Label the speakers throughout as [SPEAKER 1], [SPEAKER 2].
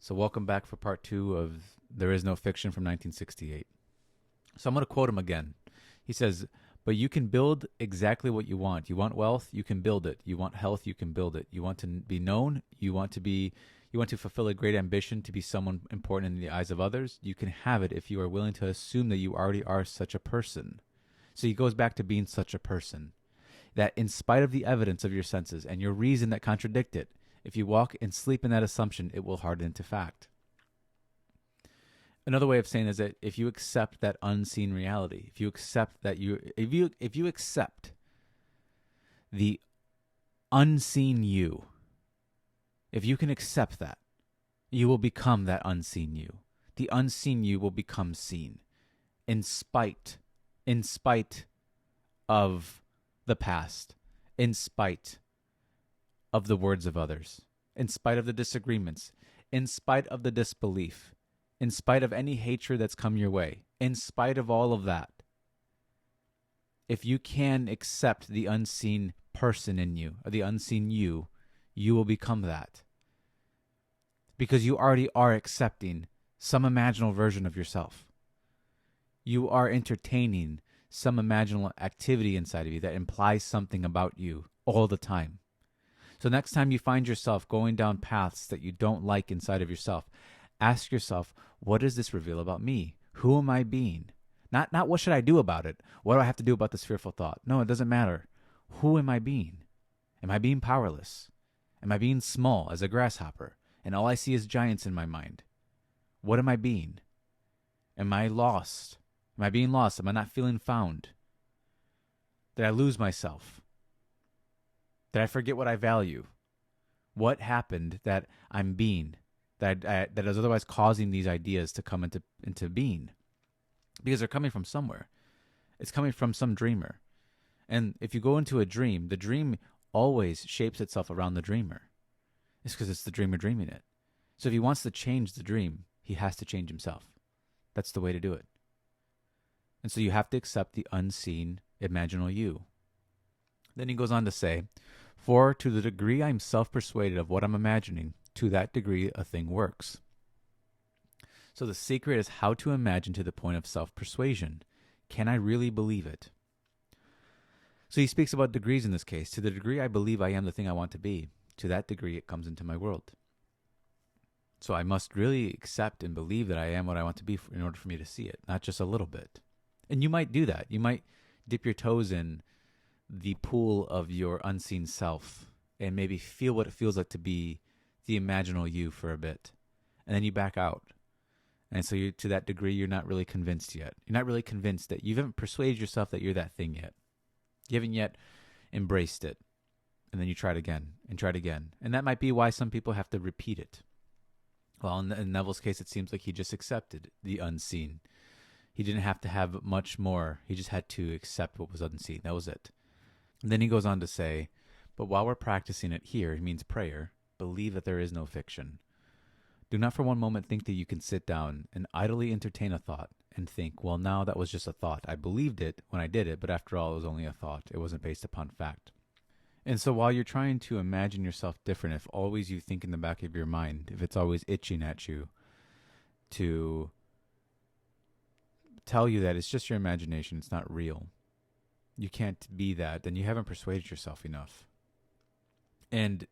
[SPEAKER 1] So welcome back for part two of There Is No Fiction from 1968. So I'm going to quote him again. He says, but you can build exactly what you want. You want wealth, you can build it. You want health, you can build it. You want to be known, you want to fulfill a great ambition to be someone important in the eyes of others. You can have it if you are willing to assume that you already are such a person. So he goes back to being such a person. That in spite of the evidence of your senses and your reason that contradict it, if you walk and sleep in that assumption, it will harden into fact. Another way of saying is that if you accept that unseen reality, if you accept the unseen you, if you can accept that, you will become that unseen you. The unseen you will become seen in spite of the past, in spite of the words of others, in spite of the disagreements, in spite of the disbelief, in spite of any hatred that's come your way, in spite of all of that. If you can accept the unseen person in you, or the unseen you, you will become that. Because you already are accepting some imaginal version of yourself. You are entertaining some imaginal activity inside of you that implies something about you all the time. So next time you find yourself going down paths that you don't like inside of yourself, ask yourself, what does this reveal about me? Who am I being? Not what should I do about it? What do I have to do about this fearful thought? No, it doesn't matter. Who am I being? Am I being powerless? Am I being small as a grasshopper? And all I see is giants in my mind. What am I being? Am I lost? Am I being lost? Am I not feeling found? Did I lose myself? Did I forget what I value? What happened that I'm being, that is otherwise causing these ideas to come into being? Because they're coming from somewhere. It's coming from some dreamer. And if you go into a dream, the dream always shapes itself around the dreamer. It's because it's the dreamer dreaming it. So if he wants to change the dream, he has to change himself. That's the way to do it. And so you have to accept the unseen, imaginal you. Then he goes on to say, for to the degree I'm self-persuaded of what I'm imagining, to that degree a thing works. So the secret is how to imagine to the point of self-persuasion. Can I really believe it? So he speaks about degrees in this case. To the degree I believe I am the thing I want to be, to that degree it comes into my world. So I must really accept and believe that I am what I want to be in order for me to see it, not just a little bit. And you might do that. You might dip your toes in the pool of your unseen self and maybe feel what it feels like to be the imaginal you for a bit. And then you back out. And so to that degree, you're not really convinced yet. You're not really convinced that you haven't persuaded yourself that you're that thing yet. You haven't yet embraced it. And then you try it again and try it again. And that might be why some people have to repeat it. Well, in Neville's case, it seems like he just accepted the unseen. He didn't have to have much more. He just had to accept what was unseen. That was it. And then he goes on to say, but while we're practicing it here, it means prayer, believe that there is no fiction. Do not for one moment think that you can sit down and idly entertain a thought and think, well, now that was just a thought. I believed it when I did it, but after all, it was only a thought. It wasn't based upon fact. And so while you're trying to imagine yourself different, if always you think in the back of your mind, if it's always itching at you to tell you that it's just your imagination, it's not real, you can't be that, then you haven't persuaded yourself enough. And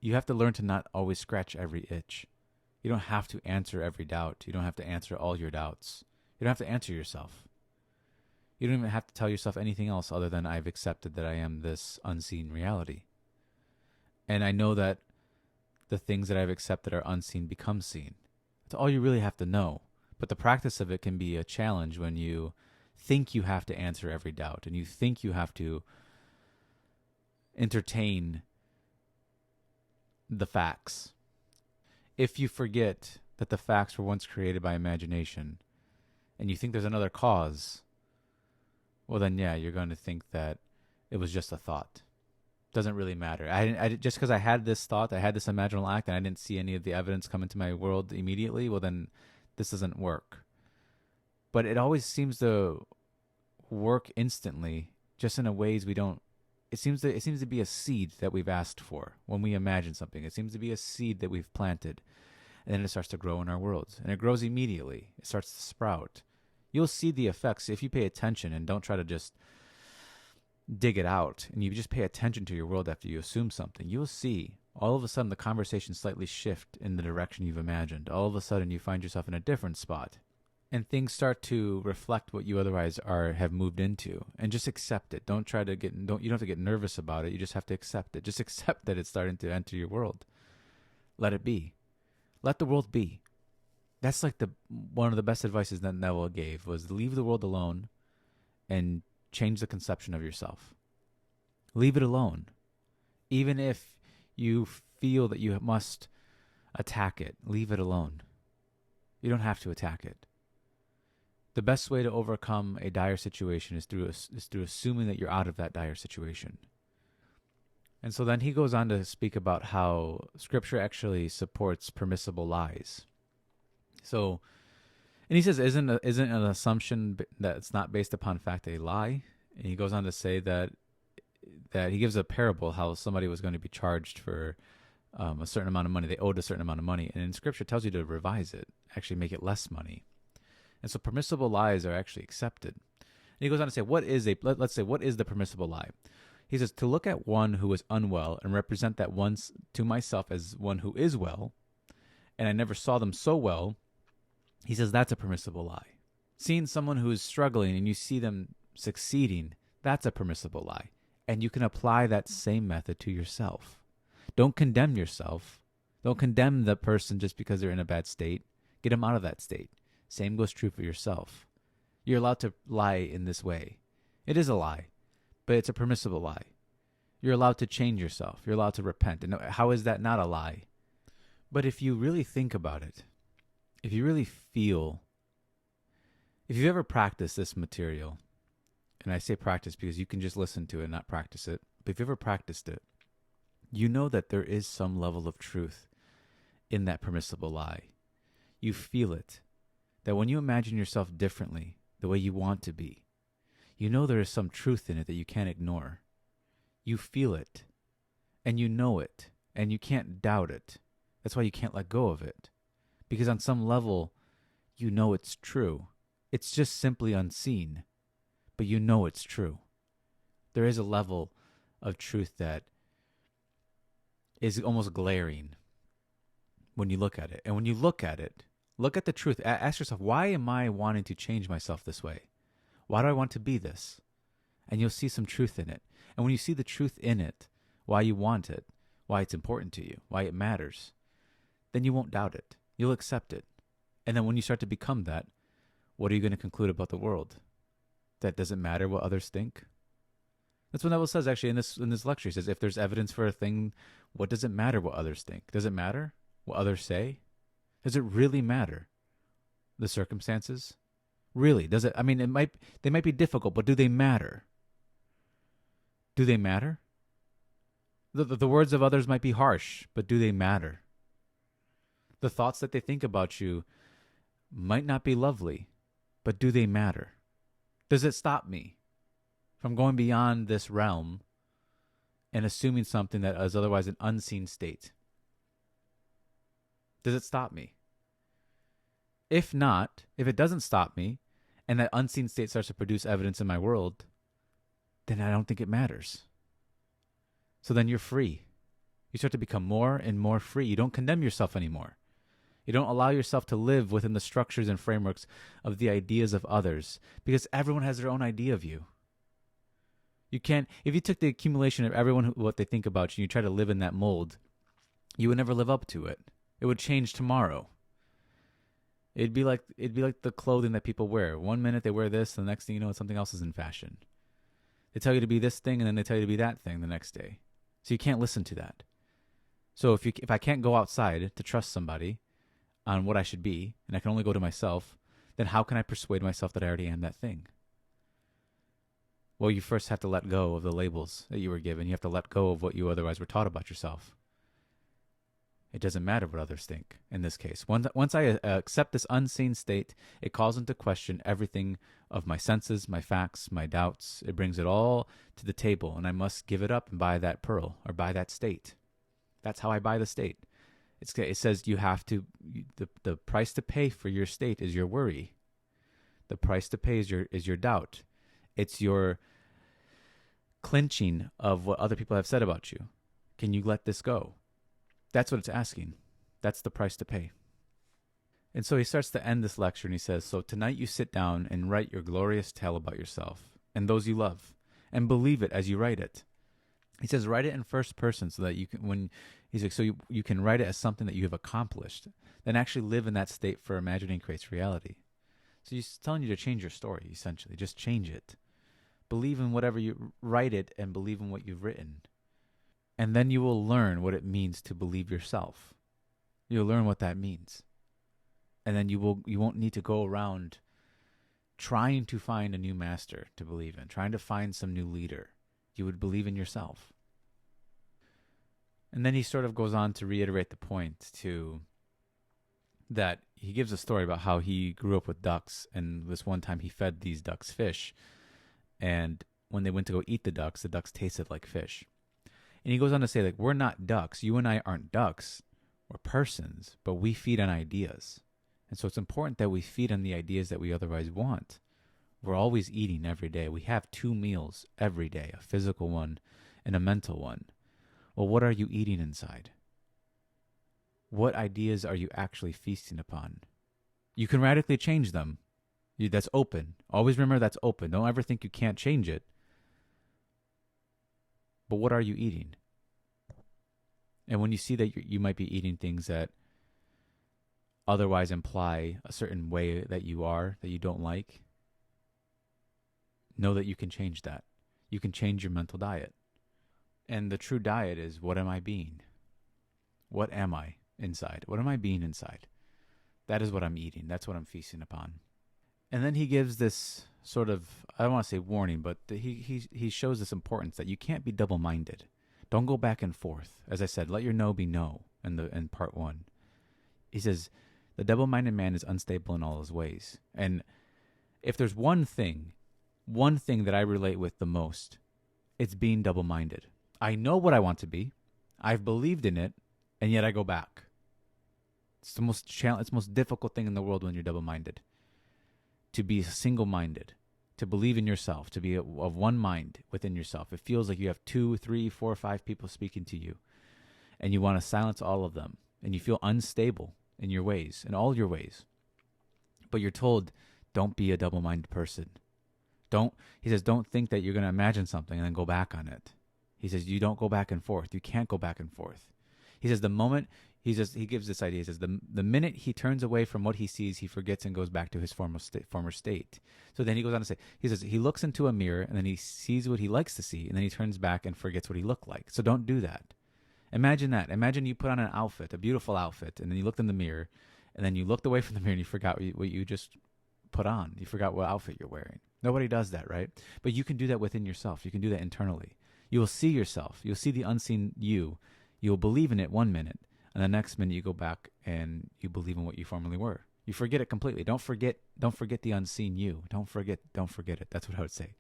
[SPEAKER 1] you have to learn to not always scratch every itch. You don't have to answer every doubt. You don't have to answer all your doubts. You don't have to answer yourself. You don't even have to tell yourself anything else other than I've accepted that I am this unseen reality. And I know that the things that I've accepted are unseen become seen. That's all you really have to know. But the practice of it can be a challenge when you think you have to answer every doubt and you think you have to entertain the facts. If you forget that the facts were once created by imagination and you think there's another cause, well then yeah, you're going to think that it was just a thought. Doesn't really matter. I just because I had this thought, I had this imaginal act, and I didn't see any of the evidence come into my world immediately, well then this doesn't work. But it always seems to work instantly, just in a ways we don't. It seems to be a seed that we've asked for when we imagine something. It seems to be a seed that we've planted. and then it starts to grow in our world. And it grows immediately. It starts to sprout. You'll see the effects if you pay attention and don't try to just dig it out, and you just pay attention to your world after you assume something. You'll see all of a sudden the conversation slightly shift in the direction you've imagined. All of a sudden you find yourself in a different spot, and things start to reflect what you otherwise have moved into. And just accept it. You don't have to get nervous about it. You just have to accept it. Just accept that it's starting to enter your world. Let it be. Let the world be. That's like one of the best advices that Neville gave, was leave the world alone and change the conception of yourself. Leave it alone. Even if you feel that you must attack it, leave it alone. You don't have to attack it. The best way to overcome a dire situation is through assuming that you're out of that dire situation. And so then he goes on to speak about how Scripture actually supports permissible lies. So, and he says, isn't an assumption that it's not based upon fact a lie? And he goes on to say that he gives a parable how somebody was going to be charged for a certain amount of money. They owed a certain amount of money. And in Scripture it tells you to revise it, actually make it less money. And so permissible lies are actually accepted. And he goes on to say, let's say, what is the permissible lie? He says, to look at one who is unwell and represent that one to myself as one who is well, and I never saw them so well, he says that's a permissible lie. Seeing someone who is struggling and you see them succeeding, that's a permissible lie. And you can apply that same method to yourself. Don't condemn yourself. Don't condemn the person just because they're in a bad state. Get them out of that state. Same goes true for yourself. You're allowed to lie in this way. It is a lie, but it's a permissible lie. You're allowed to change yourself. You're allowed to repent. And how is that not a lie? But if you really think about it, if you really feel, if you've ever practiced this material, and I say practice because you can just listen to it and not practice it, but if you've ever practiced it, you know that there is some level of truth in that permissible lie. You feel it. That when you imagine yourself differently, the way you want to be, you know there is some truth in it that you can't ignore. You feel it, and you know it, and you can't doubt it. That's why you can't let go of it. Because on some level, you know it's true. It's just simply unseen, but you know it's true. There is a level of truth that is almost glaring when you look at it. And when you look at it, look at the truth. Ask yourself, why am I wanting to change myself this way? Why do I want to be this? And you'll see some truth in it. And when you see the truth in it, why you want it, why it's important to you, why it matters, then you won't doubt it. You'll accept it. And then when you start to become that, what are you going to conclude about the world? That doesn't matter what others think? That's what Neville says actually in this lecture. He says, if there's evidence for a thing, what does it matter what others think? Does it matter what others say? Does it really matter? The circumstances? Really? Does it? I mean, they might be difficult, but do they matter? Do they matter? The words of others might be harsh, but do they matter? The thoughts that they think about you might not be lovely, but do they matter? Does it stop me from going beyond this realm and assuming something that is otherwise an unseen state? Does it stop me? If not, if it doesn't stop me, and that unseen state starts to produce evidence in my world, then I don't think it matters. So then you're free. You start to become more and more free. You don't condemn yourself anymore. You don't allow yourself to live within the structures and frameworks of the ideas of others, because everyone has their own idea of you. You can't, if you took the accumulation of everyone, what they think about you, and you try to live in that mold, you would never live up to it. It would change tomorrow. It'd be like the clothing that people wear. One minute they wear this, and the next thing you know, something else is in fashion. They tell you to be this thing, and then they tell you to be that thing the next day. So you can't listen to that. So if I can't go outside to trust somebody on what I should be, and I can only go to myself, then how can I persuade myself that I already am that thing? Well, you first have to let go of the labels that you were given. You have to let go of what you otherwise were taught about yourself. It doesn't matter what others think in this case. Once I accept this unseen state, it calls into question everything of my senses, my facts, my doubts. It brings it all to the table, and I must give it up and buy that pearl or buy that state. That's how I buy the state. It says you have to, the price to pay for your state is your worry. The price to pay is your doubt. It's your clinching of what other people have said about you. Can you let this go? That's what it's asking. That's the price to pay. And so he starts to end this lecture and he says, so tonight you sit down and write your glorious tale about yourself and those you love, and believe it as you write it. He says, write it in first person so that you can, he's like, so you can write it as something that you have accomplished, then actually live in that state, for imagining creates reality. So he's telling you to change your story, essentially. Just change it. Believe in whatever you write it, and believe in what you've written. And then you will learn what it means to believe yourself. You'll learn what that means. And then you won't need to go around trying to find a new master to believe in, trying to find some new leader. You would believe in yourself. And then he sort of goes on to reiterate the point too, that he gives a story about how he grew up with ducks, and this one time he fed these ducks fish, and when they went to go eat the ducks tasted like fish. And he goes on to say, like, we're not ducks. You and I aren't ducks. We're persons, but we feed on ideas. And so it's important that we feed on the ideas that we otherwise want. We're always eating every day. We have 2 meals every day, a physical one and a mental one. Well, what are you eating inside? What ideas are you actually feasting upon? You can radically change them. That's open. Always remember that's open. Don't ever think you can't change it. But what are you eating? And when you see that you might be eating things that otherwise imply a certain way that you are, that you don't like, know that you can change that. You can change your mental diet. And the true diet is, what am I being? What am I inside? What am I being inside? That is what I'm eating. That's what I'm feasting upon. And then he gives this sort of, I don't want to say warning, but he shows this importance that you can't be double-minded. Don't go back and forth. As I said, let your no be no in part 1. He says, the double-minded man is unstable in all his ways. And if there's one thing that I relate with the most, it's being double-minded. I know what I want to be. I've believed in it, and yet I go back. It's the most difficult thing in the world when you're double-minded. To be single-minded, to believe in yourself, to be of one mind within yourself. It feels like you have 2, 3, 4, 5 people speaking to you, and you want to silence all of them, and you feel unstable in your ways, in all your ways. But you're told, don't be a double-minded person. He says, don't think that you're going to imagine something and then go back on it. He says, you don't go back and forth. You can't go back and forth. He says, he gives this idea. He says, the minute he turns away from what he sees, he forgets and goes back to his former state. So then he goes on to say, he says, he looks into a mirror and then he sees what he likes to see, and then he turns back and forgets what he looked like. So don't do that. Imagine that. Imagine you put on an outfit, a beautiful outfit, and then you looked in the mirror, and then you looked away from the mirror and you forgot what you just put on. You forgot what outfit you're wearing. Nobody does that, right? But you can do that within yourself. You can do that internally. You will see yourself. You'll see the unseen you. You'll believe in it 1 minute, and the next minute you go back and you believe in what you formerly were. You forget it completely. Don't forget the unseen you. Don't forget it. That's what I would say.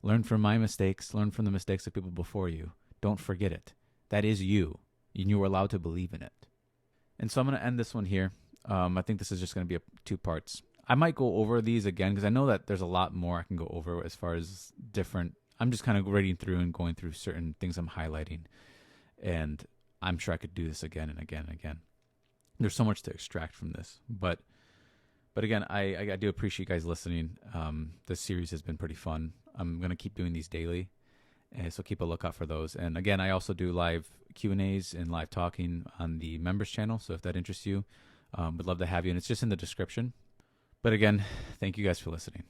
[SPEAKER 1] Learn from my mistakes. Learn from the mistakes of people before you. Don't forget it. That is you, and you are allowed to believe in it. And so I'm going to end this one here. I think this is just going to be 2 parts. I might go over these again because I know that there's a lot more I can go over as far as different. I'm just kind of reading through and going through certain things I'm highlighting. And I'm sure I could do this again and again and again. There's so much to extract from this. But again, I do appreciate you guys listening. This series has been pretty fun. I'm going to keep doing these daily. So keep a lookout for those. And again, I also do live Q&As and live talking on the members channel. So if that interests you, would love to have you. And it's just in the description. But again, thank you guys for listening.